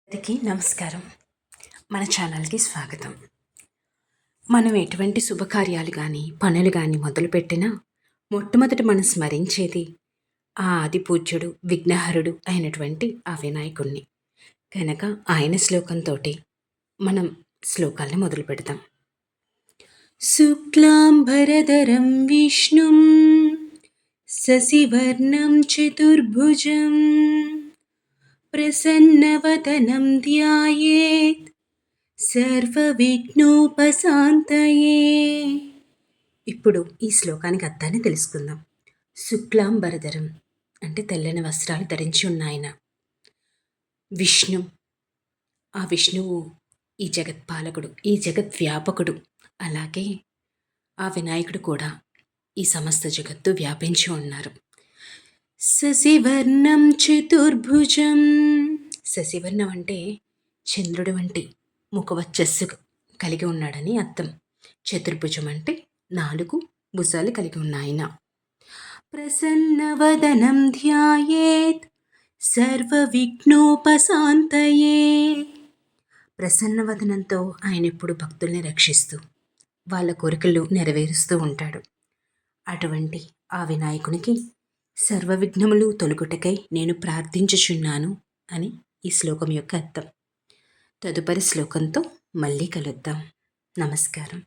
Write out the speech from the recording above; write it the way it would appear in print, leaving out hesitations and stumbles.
అందరికీ నమస్కారం. మన ఛానల్కి స్వాగతం. మనం ఎటువంటి శుభకార్యాలు కానీ పనులు కానీ మొదలుపెట్టినా మొట్టమొదట మనం స్మరించేది ఆ ఆది పూజ్యుడు విఘ్నహరుడు అయినటువంటి ఆ వినాయకుణ్ణి. కనుక ఆయన శ్లోకంతో మనం శ్లోకాల్ని మొదలు పెడతాం. శుక్లాంబరధరం విష్ణుం శశివర్ణం చతుర్భుజం ప్రసన్నవదనం ధ్యాయేత్ సర్వవిఘ్నోపశాంతయే. ఇప్పుడు ఈ శ్లోకానికి అర్థాన్ని తెలుసుకుందాం. శుక్లాంబరధరం అంటే తెల్లని వస్త్రాలు ధరించి ఉన్న ఆయన. విష్ణు, ఆ విష్ణువు ఈ జగత్పాలకుడు, ఈ జగద్వ్యాపకుడు. అలాగే ఆ వినాయకుడు కూడా ఈ సమస్త జగత్తు వ్యాపించి ఉన్నారు. శశివర్ణం చతుర్భుజం. శశివర్ణం అంటే చంద్రుడి వంటి ముఖవచ్చస్సు కలిగి ఉన్నాడని అర్థం. చతుర్భుజం అంటే 4 భుజాలు కలిగి ఉన్న ఆయన. ప్రసన్నవదనం ధ్యాయేత్ సర్వవిఘ్నోపశాంతయే. ప్రసన్నవదనంతో ఆయన ఎప్పుడు భక్తుల్ని రక్షిస్తూ వాళ్ళ కోరికలు నెరవేరుస్తూ ఉంటాడు. అటువంటి ఆ వినాయకునికి సర్వవిఘ్నములు తొలగుటకై నేను ప్రార్థించుచున్నాను అని ఈ శ్లోకం యొక్క అర్థం. తదుపరి శ్లోకంతో మళ్ళీ కలుద్దాం. నమస్కారం.